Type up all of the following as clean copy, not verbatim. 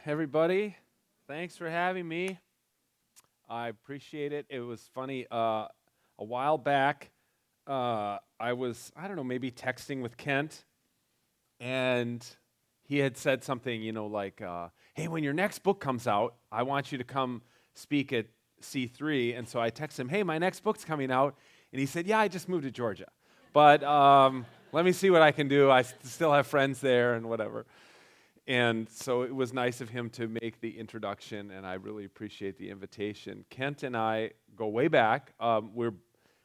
everybody. Thanks for having me. I appreciate it. It was funny. A while back, I was, I don't know, maybe texting with Kent, and he had said something, like, hey, when your next book comes out, I want you to come speak at C3. And so I texted him, hey, my next book's coming out. And he said, yeah, I just moved to Georgia. But let me see what I can do. I still have friends there and whatever. And so it was nice of him to make the introduction, and I really appreciate the invitation. Kent and I go way back. We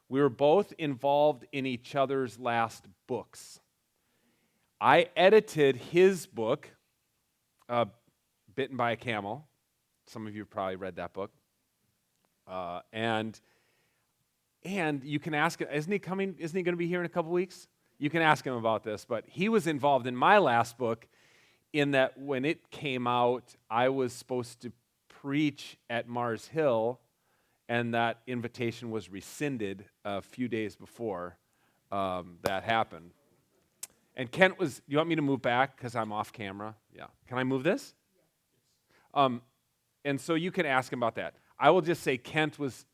were both involved in each other's last books. I edited his book, Bitten by a Camel. Some of you have probably read that book. And you can ask him, isn't he going to be here in a couple weeks? You can ask him about this, but he was involved in my last book, in that when it came out, I was supposed to preach at Mars Hill, and that invitation was rescinded a few days before that happened. And Kent was, you want me to move back because I'm off camera? Yeah. Can I move this? And so you can ask him about that. I will just say Kent was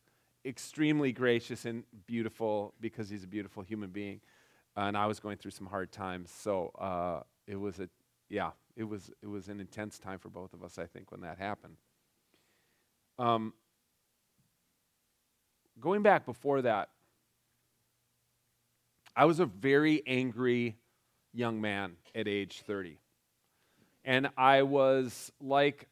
extremely gracious and beautiful because he's a beautiful human being, and I was going through some hard times. So it was an intense time for both of us, I think, when that happened. Going back before that, I was a very angry young man at age 30. And I was like,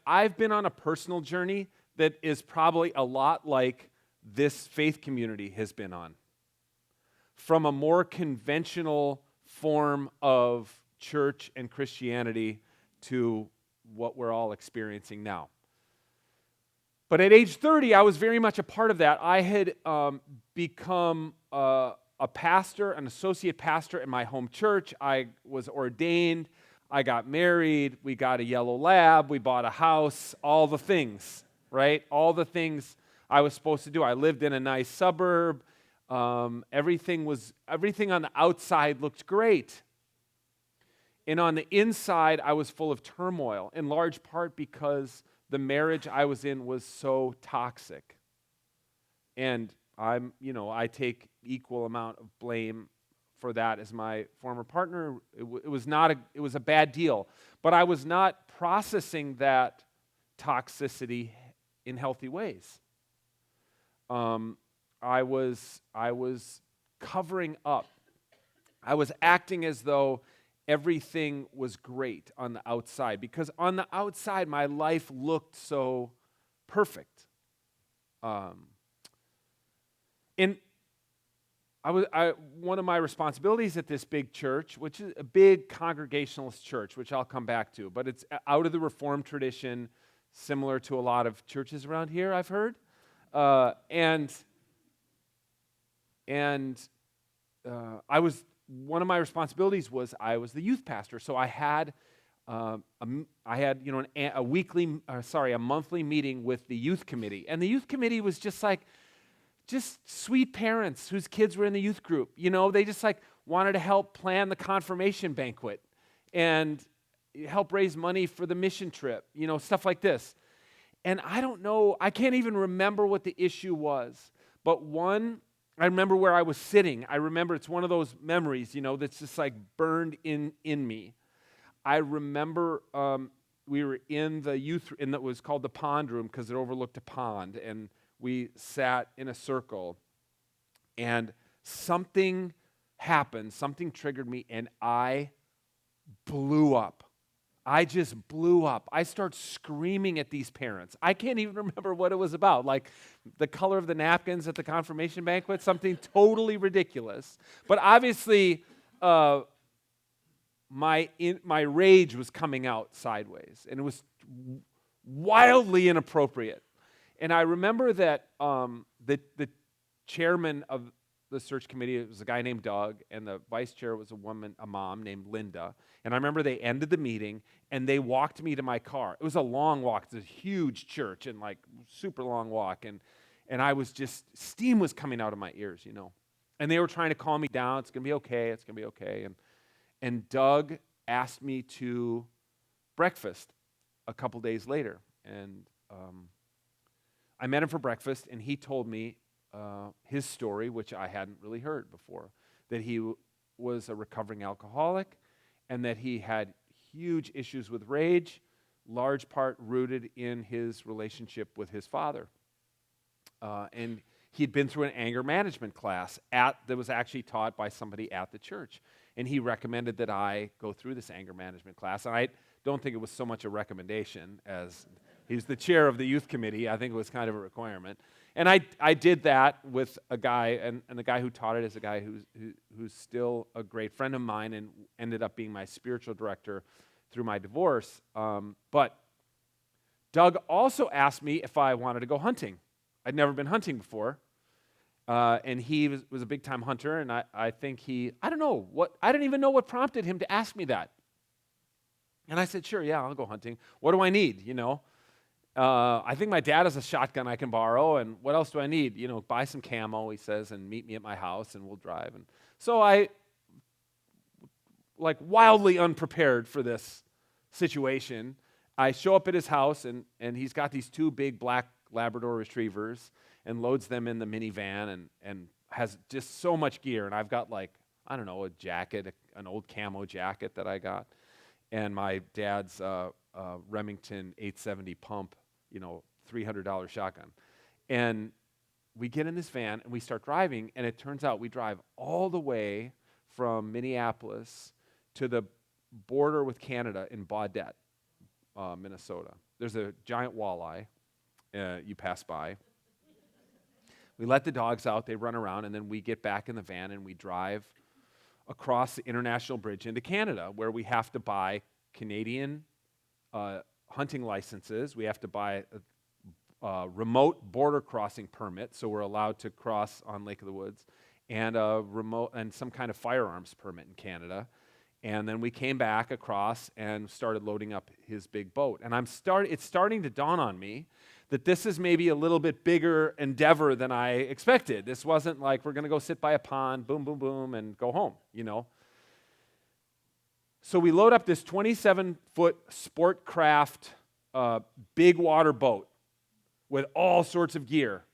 I've been on a personal journey that is probably a lot like this faith community has been on. From a more conventional form of church and Christianity to what we're all experiencing now. But at age 30, I was very much a part of that. I had become a pastor, an associate pastor in my home church. I was ordained. I got married. We got a yellow lab. We bought a house. All the things, right? All the things I was supposed to do. I lived in a nice suburb. Everything on the outside looked great. And on the inside, I was full of turmoil, in large part because the marriage I was in was so toxic. And I take equal amount of blame for that as my former partner. It was a bad deal. But I was not processing that toxicity in healthy ways. I was covering up. I was acting as though everything was great on the outside, because on the outside my life looked so perfect. And one of my responsibilities at this big church, which is a big Congregationalist church, which I'll come back to, but it's out of the Reformed tradition, similar to a lot of churches around here, I've heard. One of my responsibilities was I was the youth pastor, so I had a monthly meeting with the youth committee, and the youth committee was just sweet parents whose kids were in the youth group. They just wanted to help plan the confirmation banquet and help raise money for the mission trip, stuff like this. And I don't know, I can't even remember what the issue was, but I remember where I was sitting. I remember it's one of those memories, that's just burned in me. I remember we were in the youth, and that was called the pond room because it overlooked a pond, and we sat in a circle, and something happened, something triggered me, and I blew up. I just blew up. I start screaming at these parents. I can't even remember what it was about, like the color of the napkins at the confirmation banquet, something totally ridiculous. But obviously, my rage was coming out sideways, and it was wildly inappropriate. And I remember that the chairman of the search committee, it was a guy named Doug, and the vice chair was a mom named Linda. And I remember they ended the meeting, and they walked me to my car. It was a long walk. It's a huge church, and super long walk. And I was just, steam was coming out of my ears, And they were trying to calm me down. It's going to be okay. It's going to be okay. And Doug asked me to breakfast a couple days later, and I met him for breakfast, and he told me his story, which I hadn't really heard before, that he was a recovering alcoholic, and that he had huge issues with rage, large part rooted in his relationship with his father. And he'd been through an anger management class that was actually taught by somebody at the church. And he recommended that I go through this anger management class. And I don't think it was so much a recommendation as he's the chair of the youth committee. I think it was kind of a requirement. And I did that with a guy, and the guy who taught it is a guy who's still a great friend of mine and ended up being my spiritual director through my divorce. But Doug also asked me if I wanted to go hunting. I'd never been hunting before. And he was a big-time hunter, and I think I didn't even know what prompted him to ask me that. And I said, sure, yeah, I'll go hunting. What do I need, I think my dad has a shotgun I can borrow, and what else do I need? Buy some camo, he says, and meet me at my house, and we'll drive. And so I, wildly unprepared for this situation, I show up at his house, and he's got these two big black Labrador retrievers, and loads them in the minivan, and has just so much gear. And I've got a jacket, an old camo jacket that I got, and my dad's Remington 870 pump, $300 shotgun. And we get in this van, and we start driving, and it turns out we drive all the way from Minneapolis to the border with Canada in Baudette, Minnesota. There's a giant walleye you pass by. We let the dogs out, they run around, and then we get back in the van and we drive across the international bridge into Canada, where we have to buy Canadian hunting licenses. We have to buy a remote border crossing permit, so we're allowed to cross on Lake of the Woods, and some kind of firearms permit in Canada. And then we came back across and started loading up his big boat. And it's starting to dawn on me that this is maybe a little bit bigger endeavor than I expected. This wasn't like we're going to go sit by a pond, boom, boom, boom, and go home, So we load up this 27-foot sport craft big water boat with all sorts of gear.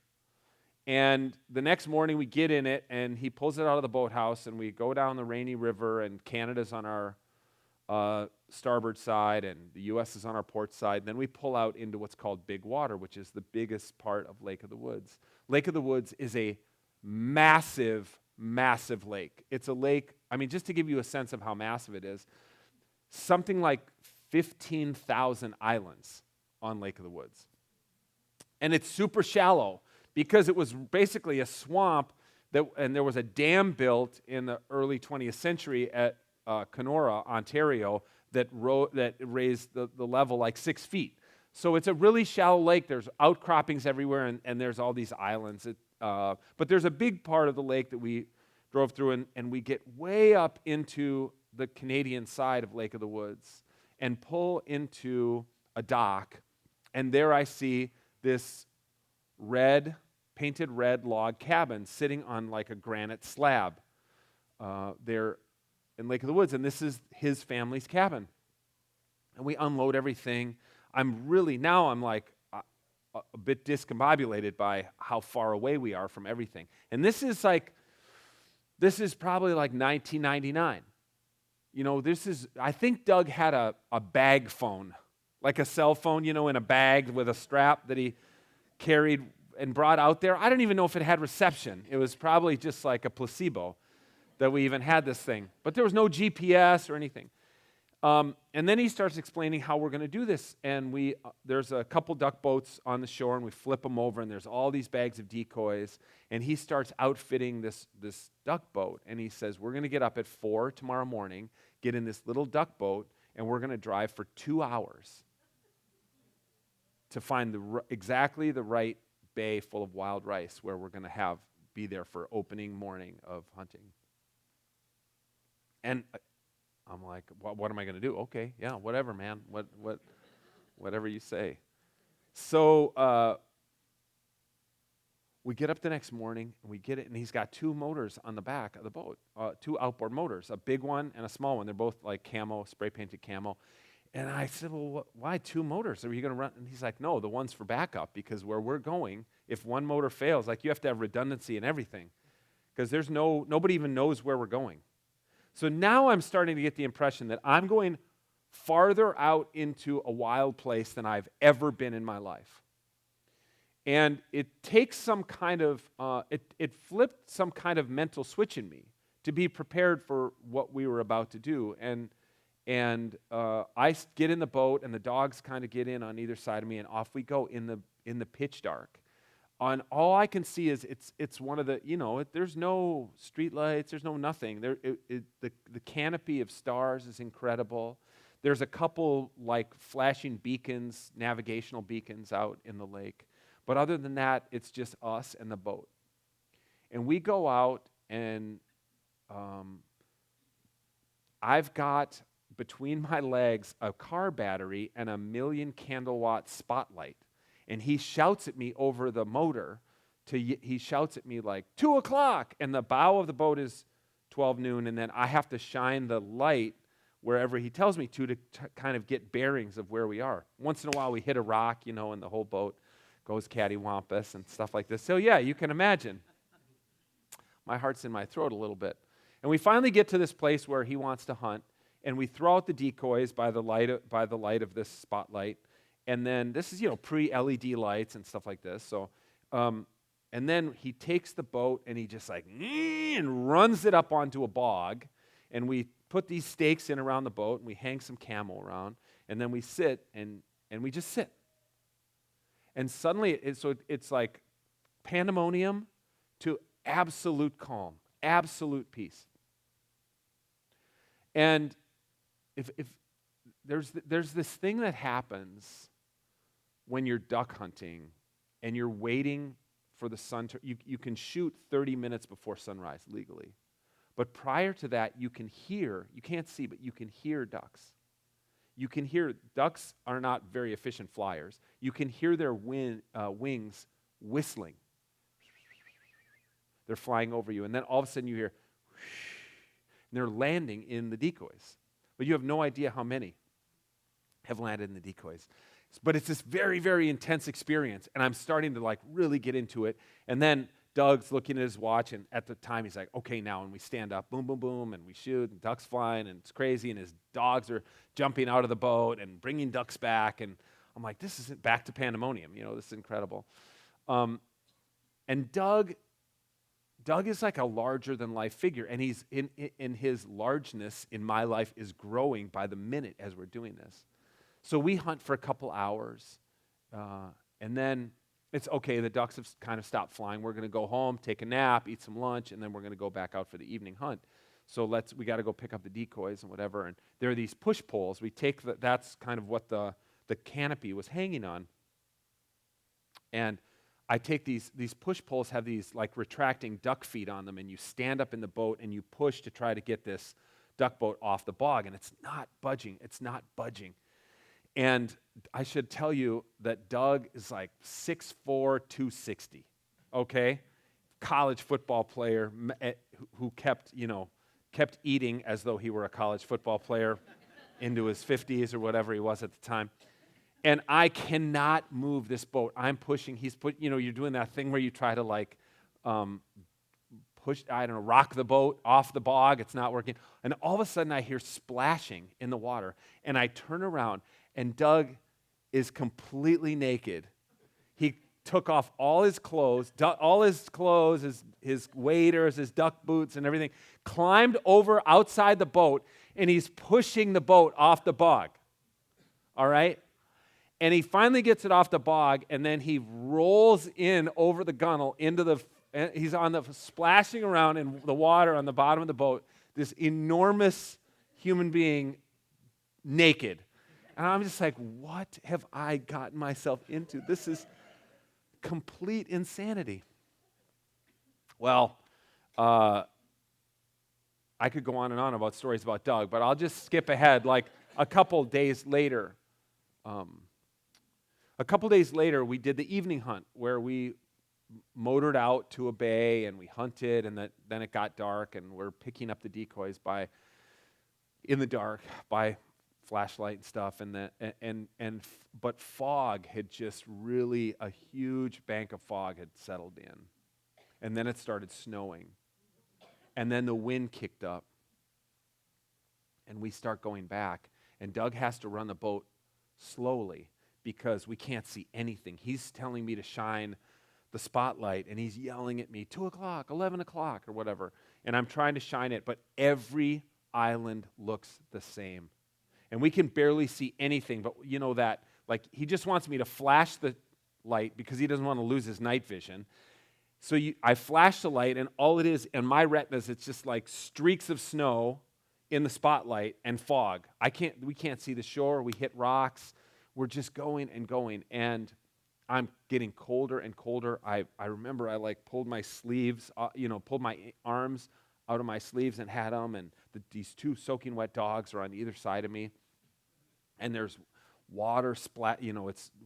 And the next morning we get in it, and he pulls it out of the boathouse, and we go down the Rainy River, and Canada's on our starboard side, and the U.S. is on our port side. And then we pull out into what's called Big Water, which is the biggest part of Lake of the Woods. Lake of the Woods is a massive, massive lake. It's a lake, just to give you a sense of how massive it is, something like 15,000 islands on Lake of the Woods. And it's super shallow, because it was basically a swamp, and there was a dam built in the early 20th century at Kenora, Ontario, that raised the level like 6 feet. So it's a really shallow lake. There's outcroppings everywhere, and there's all these islands. But there's a big part of the lake that we drove through, and we get way up into the Canadian side of Lake of the Woods and pull into a dock, and there I see this painted red log cabin sitting on like a granite slab there in Lake of the Woods, and this is his family's cabin. And we unload everything. I'm like a bit discombobulated by how far away we are from everything. And this is probably like 1999. I think Doug had a bag phone, like a cell phone, in a bag with a strap that he carried and brought out there. I don't even know if it had reception. It was probably just like a placebo that we even had this thing. But there was no GPS or anything. And then he starts explaining how we're going to do this. And there's a couple duck boats on the shore, and we flip them over, and there's all these bags of decoys. And he starts outfitting this duck boat. And he says, we're going to get up at 4 tomorrow morning, get in this little duck boat, and we're going to drive for 2 hours to find exactly the right bay full of wild rice where we're going to be there for opening morning of hunting. And I'm like, what am I going to do? Okay, yeah, whatever, man. Whatever you say. So we get up the next morning, and we get it, and he's got 2 motors on the back of the boat, 2 outboard motors, a big one and a small one. They're both like camo, spray-painted camo. And I said, well, why 2 motors? Are you going to run? And he's like, no, the one's for backup, because where we're going, if one motor fails, like, you have to have redundancy in everything, because nobody even knows where we're going. So now I'm starting to get the impression that I'm going farther out into a wild place than I've ever been in my life. And it takes some kind of, it flipped some kind of mental switch in me to be prepared for what we were about to do. And I get in the boat, and the dogs kind of get in on either side of me, and off we go in the pitch dark. On all I can see is it's one of the, there's no street lights, there's no nothing. The canopy of stars is incredible. There's a couple like flashing beacons, navigational beacons out in the lake. But other than that, it's just us and the boat. And we go out, and I've got between my legs a car battery and a 1,000,000 candle-watt spotlight. And he shouts at me over the motor. He shouts at me like, 2 o'clock, and the bow of the boat is 12 noon, and then I have to shine the light wherever he tells me to kind of get bearings of where we are. Once in a while we hit a rock, and the whole boat goes cattywampus and stuff like this. So yeah, you can imagine. My heart's in my throat a little bit. And we finally get to this place where he wants to hunt, and we throw out the decoys by the light of this spotlight. And then this is, pre-LED lights and stuff like this. So, and then he takes the boat, and he just like, and runs it up onto a bog. And we put these stakes in around the boat, and we hang some camel around. And then we sit, and we just sit. And suddenly, it's like pandemonium to absolute calm, absolute peace. And if there's this thing that happens when you're duck hunting and you're waiting for the sun to, you can shoot 30 minutes before sunrise legally. But prior to that, you can't see, but you can hear ducks. Ducks are not very efficient flyers. You can hear their wings whistling. They're flying over you, and then all of a sudden you hear, and they're landing in the decoys. But you have no idea how many have landed in the decoys. But it's this very, very intense experience, and I'm starting to really get into it. And then Doug's looking at his watch, and at the time he's like, okay, now, and we stand up, boom, boom, boom, and we shoot, and ducks flying, and it's crazy, and his dogs are jumping out of the boat and bringing ducks back, and I'm like, this isn't back to pandemonium, this is incredible. And Doug is like a larger-than-life figure, and he's in his largeness in my life is growing by the minute as we're doing this. So we hunt for a couple hours, and then it's okay, the ducks have kind of stopped flying. We're going to go home, take a nap, eat some lunch, and then we're going to go back out for the evening hunt. So we got to go pick up the decoys and whatever, and there are these push poles. We take that's kind of what the canopy was hanging on. And I take these push poles have these like retracting duck feet on them, and you stand up in the boat and you push to try to get this duck boat off the bog, and it's not budging. It's not budging. And I should tell you that Doug is like 6'4", 260, okay? College football player who kept eating as though he were a college football player into his 50s or whatever he was at the time. And I cannot move this boat. I'm pushing. You're doing that thing where you try to push, rock the boat off the bog. It's not working. And all of a sudden I hear splashing in the water. And I turn around, and Doug is completely naked. He took off all his clothes, his waders, his duck boots and everything, climbed over outside the boat, and he's pushing the boat off the bog. All right? And he finally gets it off the bog, and then he rolls in over the gunnel he's on the splashing around in the water on the bottom of the boat, this enormous human being naked. And I'm just like, what have I gotten myself into? This is complete insanity. Well, I could go on and on about stories about Doug, but I'll just skip ahead. Like a couple days later, we did the evening hunt where we motored out to a bay and we hunted, and then it got dark, and we're picking up the decoys in the dark by flashlight and stuff, but fog had just really, a huge bank of fog had settled in. And then it started snowing. And then the wind kicked up. And we start going back. And Doug has to run the boat slowly because we can't see anything. He's telling me to shine the spotlight, and he's yelling at me, 2 o'clock, 11 o'clock, or whatever. And I'm trying to shine it, but every island looks the same. And we can barely see anything, but you know that, like, he just wants me to flash the light because he doesn't want to lose his night vision. So I flash the light, and all it is, in my retinas, it's just like streaks of snow in the spotlight and fog. We can't see the shore. We hit rocks. We're just going and going, and I'm getting colder and colder. I remember I like pulled my sleeves, pulled my arms out of my sleeves and had them, and these 2 soaking wet dogs are on either side of me, and there's water splat.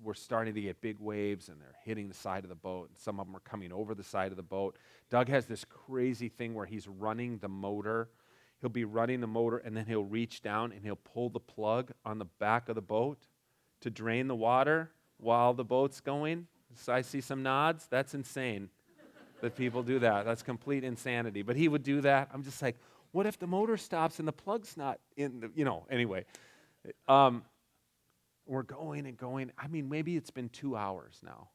We're starting to get big waves, and they're hitting the side of the boat, and some of them are coming over the side of the boat. Doug has this crazy thing where he's running the motor. He'll be running the motor, and then he'll reach down and he'll pull the plug on the back of the boat to drain the water while the boat's going. So I see some nods. That's insane that people do that. That's complete insanity. But he would do that. I'm just like, what if the motor stops and the plug's not in the, anyway. We're going and going. I mean, maybe it's been 2 hours now.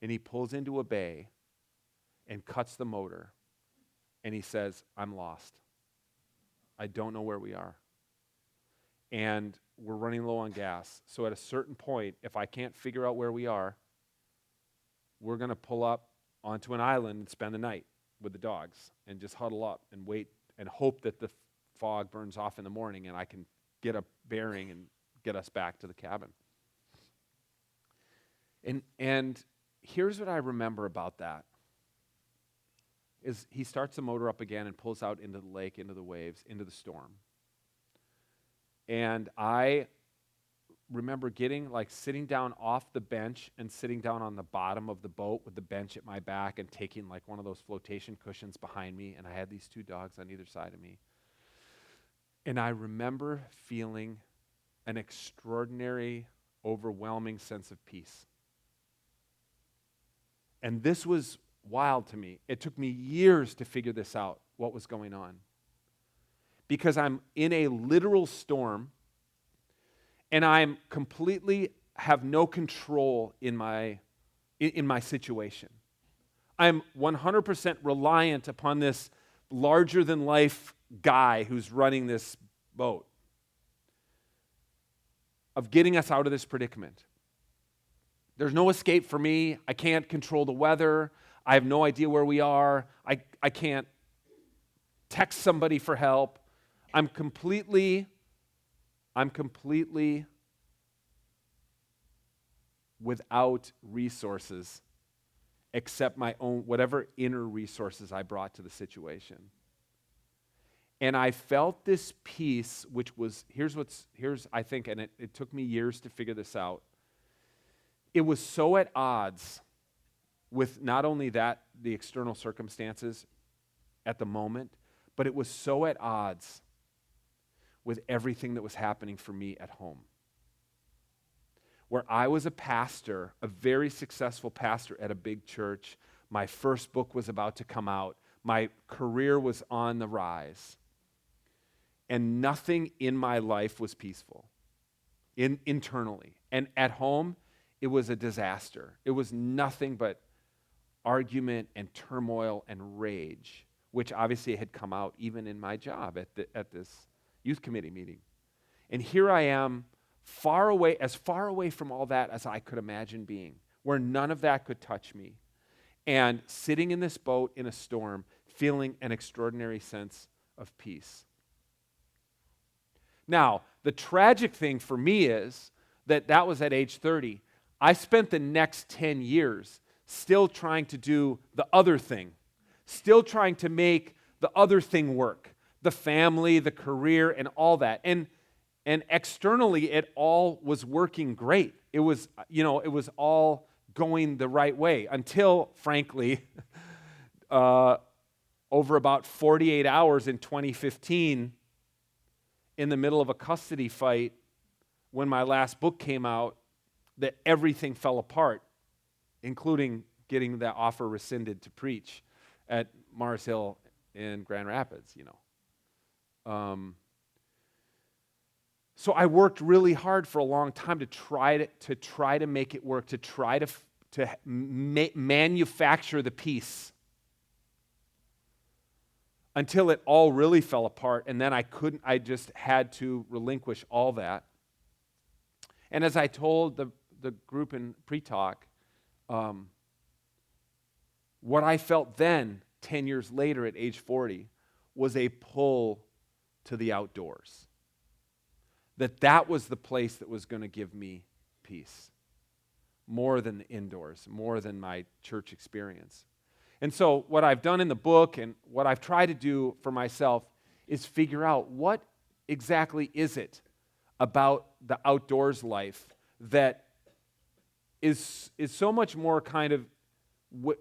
And he pulls into a bay and cuts the motor. And he says, I'm lost. I don't know where we are. And we're running low on gas. So at a certain point, if I can't figure out where we are, we're going to pull up onto an island and spend the night with the dogs and just huddle up and wait and hope that the fog burns off in the morning and I can get a bearing and get us back to the cabin. And here's what I remember about that. Is he starts the motor up again and pulls out into the lake, into the waves, into the storm. And I remember sitting down off the bench and sitting down on the bottom of the boat with the bench at my back and taking like one of those flotation cushions behind me, and I had these 2 dogs on either side of me. And I remember feeling an extraordinary, overwhelming sense of peace. And this was wild to me. It took me years to figure this out, what was going on. Because I'm in a literal storm, and I'm completely have no control in my situation. I'm 100% reliant upon this larger-than-life guy who's running this boat, of getting us out of this predicament. There's no escape for me. I can't control the weather. I have no idea where we are. I can't text somebody for help. I'm completely without resources except my own, whatever inner resources I brought to the situation. And I felt this peace, which was, here's I think, and it took me years to figure this out. It was so at odds with not only the external circumstances at the moment, but it was so at odds with everything that was happening for me at home. Where I was a pastor, a very successful pastor at a big church. My first book was about to come out. My career was on the rise. And nothing in my life was peaceful, internally. And at home, it was a disaster. It was nothing but argument and turmoil and rage, which obviously had come out even in my job at this youth committee meeting. And here I am, as far away from all that as I could imagine being, where none of that could touch me, and sitting in this boat in a storm, feeling an extraordinary sense of peace. Now, the tragic thing for me is that was at age 30. I spent the next 10 years still trying to do the other thing, still trying to make the other thing work, the family, the career, and all that. And externally, it all was working great. It was all going the right way until, frankly, over about 48 hours in 2015, in the middle of a custody fight, when my last book came out that everything fell apart, including getting that offer rescinded to preach at Mars Hill in Grand Rapids, So I worked really hard for a long time to try to make it work, to try to manufacture the peace until it all really fell apart, and then I just had to relinquish all that. And as I told the group in pre-talk, what I felt then, 10 years later at age 40, was a pull to the outdoors. That was the place that was going to give me peace, more than the indoors, more than my church experience. And so what I've done in the book and what I've tried to do for myself is figure out what exactly is it about the outdoors life that is so much more kind of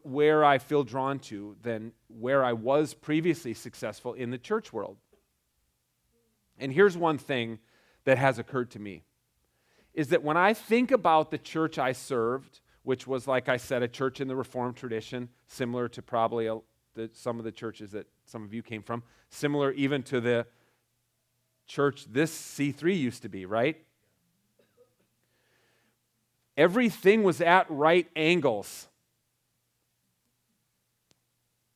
where I feel drawn to than where I was previously successful in the church world. And here's one thing that has occurred to me, is that when I think about the church I served, which was, like I said, a church in the Reformed tradition, similar to probably some of the churches that some of you came from, similar even to the church this C3 used to be, right? Everything was at right angles.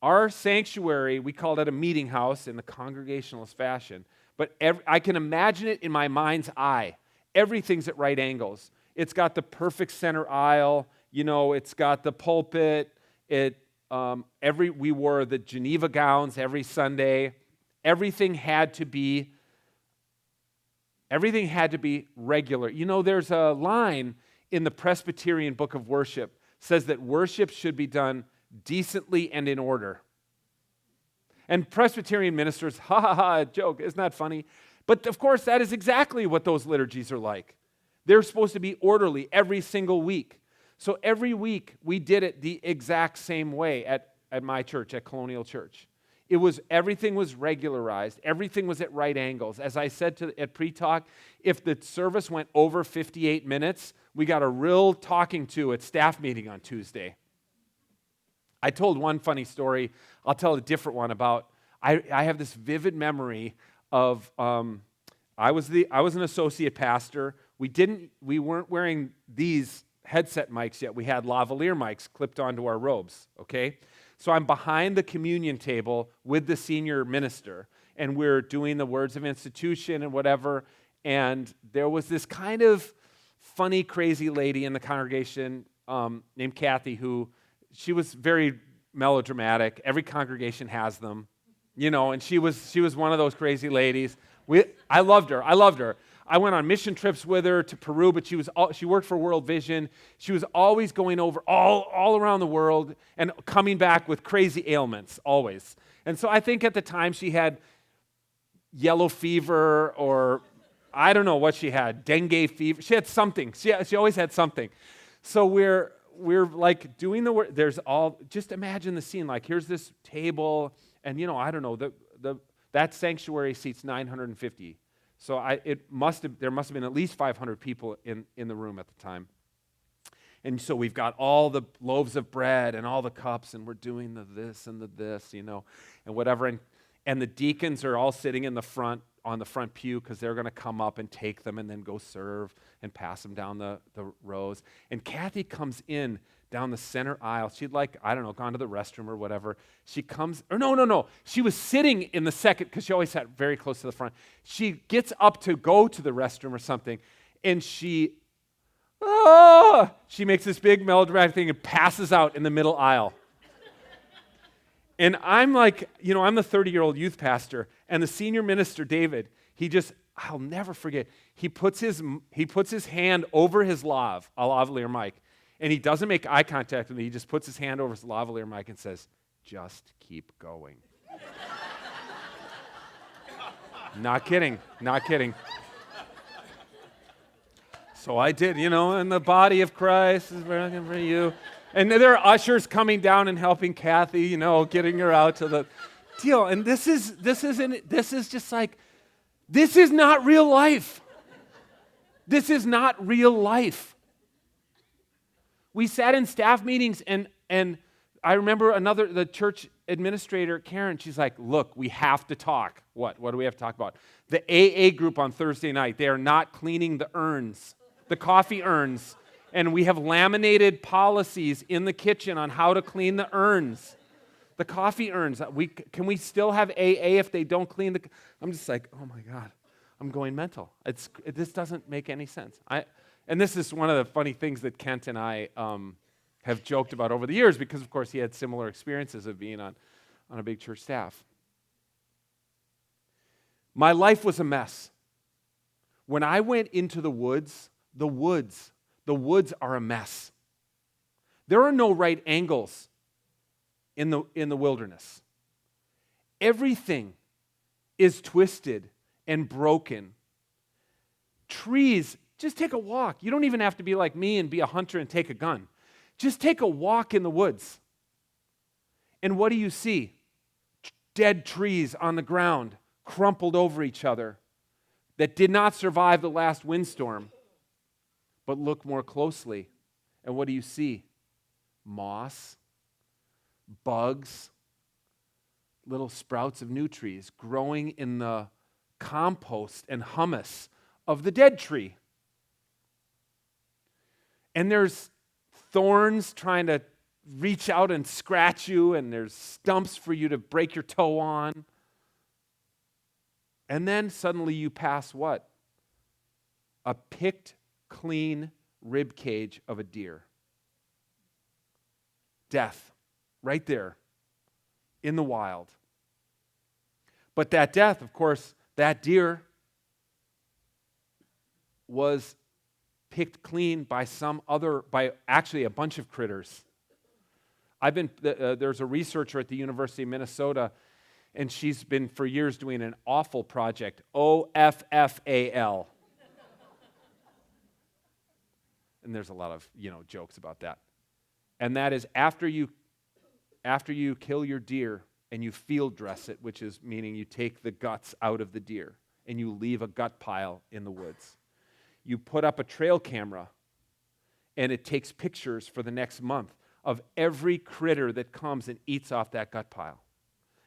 Our sanctuary, we called it a meeting house in the Congregationalist fashion, but I can imagine it in my mind's eye. Everything's at right angles. It's got the perfect center aisle. It's got the pulpit. We wore the Geneva gowns every Sunday. Everything had to be regular. There's a line in the Presbyterian Book of Worship says that worship should be done decently and in order. And Presbyterian ministers, joke, isn't that funny? But of course, that is exactly what those liturgies are like. They're supposed to be orderly every single week. So every week, we did it the exact same way at my church, at Colonial Church. Everything was regularized. Everything was at right angles. As I said at pre-talk, if the service went over 58 minutes, we got a real talking to at staff meeting on Tuesday. I told one funny story. I'll tell a different one about, I have this vivid memory of, I was an associate pastor. We weren't wearing these headset mics yet. We had lavalier mics clipped onto our robes, okay? So I'm behind the communion table with the senior minister, and we're doing the words of institution and whatever, and there was this kind of funny, crazy lady in the congregation named Kathy who, she was very melodramatic. Every congregation has them, and she was one of those crazy ladies. I loved her. I went on mission trips with her to Peru, but she worked for World Vision. She was always going over all around the world and coming back with crazy ailments, always. And so I think at the time she had yellow fever, or I don't know what she had, dengue fever. She had something. She always had something. So we're like doing the work. Just imagine the scene. Like, here's this table, and I don't know, that sanctuary seats 950. So there must have been at least 500 people in the room at the time. And so we've got all the loaves of bread and all the cups, and we're doing the this and the this, and whatever. And the deacons are all sitting on the front pew because they're going to come up and take them and then go serve and pass them down the rows. And Kathy comes in down the center aisle. She'd gone to the restroom or whatever. She comes, or no. She was sitting in the second, because she always sat very close to the front. She gets up to go to the restroom or something, and she makes this big melodramatic thing and passes out in the middle aisle. And I'm like, I'm the 30-year-old youth pastor, and the senior minister, David, I'll never forget, he puts his hand over his lavalier mic, and he doesn't make eye contact with me. He just puts his hand over his lavalier mic and says, "Just keep going." Not kidding. So I did, and the body of Christ is working for you. And there are ushers coming down and helping Kathy, getting her out to the deal. And this is just like, this is not real life. This is not real life. We sat in staff meetings and I remember the church administrator, Karen, she's like, look, we have to talk. What do we have to talk about? The AA group on Thursday night, they are not cleaning the urns, the coffee urns. And we have laminated policies in the kitchen on how to clean the urns, the coffee urns. Can we still have AA if they don't clean the... I'm just like, oh my God, I'm going mental. This doesn't make any sense. And this is one of the funny things that Kent and I have joked about over the years because, of course, he had similar experiences of being on a big church staff. My life was a mess. When I went into the woods are a mess. There are no right angles in the wilderness. Everything is twisted and broken. Trees, just take a walk. You don't even have to be like me and be a hunter and take a gun. Just take a walk in the woods. And what do you see? Dead trees on the ground, crumpled over each other, that did not survive the last windstorm. But look more closely, and what do you see? Moss, bugs, little sprouts of new trees growing in the compost and humus of the dead tree. And there's thorns trying to reach out and scratch you, and there's stumps for you to break your toe on. And then suddenly you pass what? A picked, clean rib cage of a deer. Death, right there, in the wild. But that death, of course, that deer was picked clean by actually a bunch of critters. There's a researcher at the University of Minnesota, and she's been for years doing an awful project, OFFAL. And there's a lot of, jokes about that. And that is after you kill your deer and you field dress it, which is meaning you take the guts out of the deer and you leave a gut pile in the woods. You put up a trail camera and it takes pictures for the next month of every critter that comes and eats off that gut pile.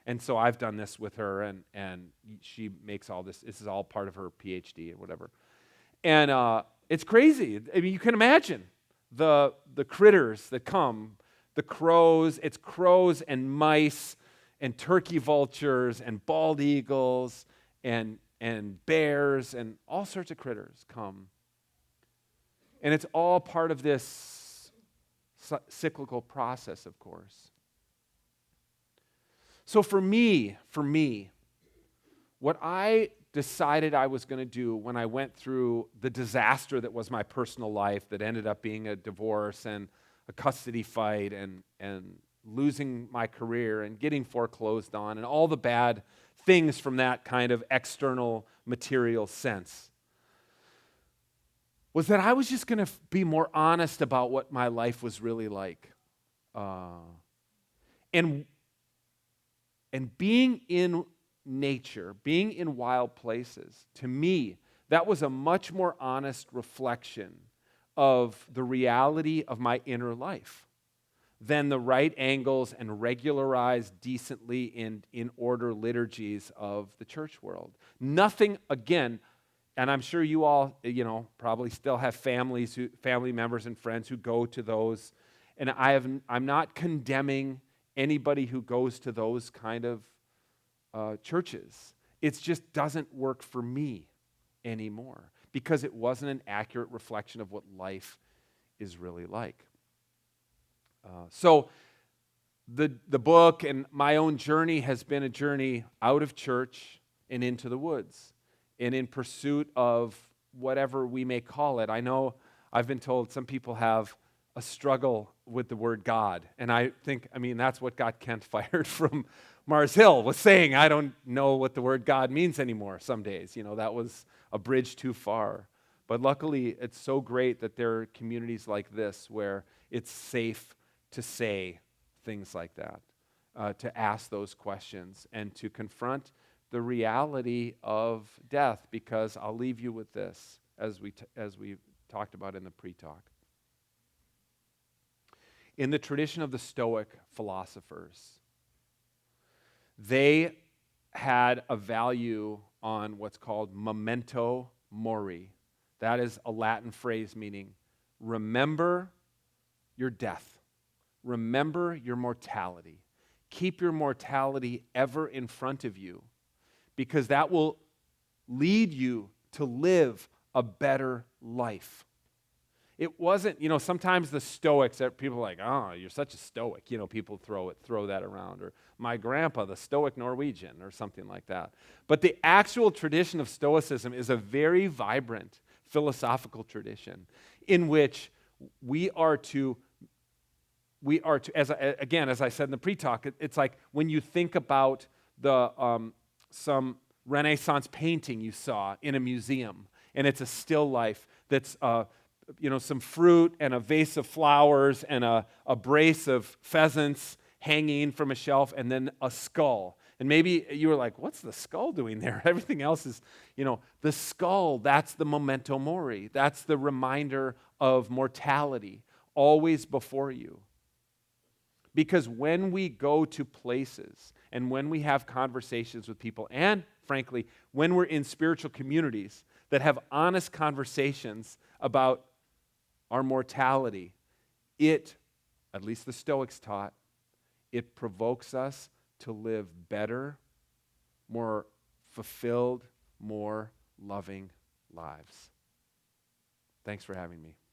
And so I've done this with her, and she makes all this. This is all part of her PhD or whatever. And it's crazy. I mean, you can imagine the critters that come, the crows. It's crows and mice and turkey vultures and bald eagles and bears and all sorts of critters come. And it's all part of this cyclical process, of course. So for me, what I decided I was going to do when I went through the disaster that was my personal life, that ended up being a divorce and a custody fight and losing my career and getting foreclosed on and all the bad things from that kind of external material sense, was that I was just going to be more honest about what my life was really like. And being in nature, being in wild places, to me, that was a much more honest reflection of the reality of my inner life than the right angles and regularized, decently in order liturgies of the church world. Nothing, again, and I'm sure you all, probably still have family members and friends who go to those, and I'm not condemning anybody who goes to those kind of churches. It just doesn't work for me anymore because it wasn't an accurate reflection of what life is really like. So the book and my own journey has been a journey out of church and into the woods and in pursuit of whatever we may call it. I know I've been told some people have a struggle with the word God. And I think, that's what got Kent fired from Mars Hill, was saying, I don't know what the word God means anymore some days. That was a bridge too far. But luckily, it's so great that there are communities like this where it's safe to say things like that, to ask those questions, and to confront the reality of death, because I'll leave you with this. as we talked about in the pre-talk. In the tradition of the Stoic philosophers, they had a value on what's called memento mori. That is a Latin phrase meaning remember your death. Remember your mortality. Keep your mortality ever in front of you, because that will lead you to live a better life. It wasn't, sometimes the Stoics, people are like, oh, you're such a Stoic. People throw that around. Or my grandpa, the Stoic Norwegian, or something like that. But the actual tradition of Stoicism is a very vibrant philosophical tradition in which we are to, as I said in the pre-talk, it's like when you think about some Renaissance painting you saw in a museum, and it's a still life that's some fruit and a vase of flowers and a brace of pheasants hanging from a shelf, and then a skull. And maybe you were like, what's the skull doing there? Everything else is, the skull, that's the memento mori. That's the reminder of mortality, always before you. Because when we go to places and when we have conversations with people, and frankly, when we're in spiritual communities that have honest conversations about our mortality, at least the Stoics taught, it provokes us to live better, more fulfilled, more loving lives. Thanks for having me.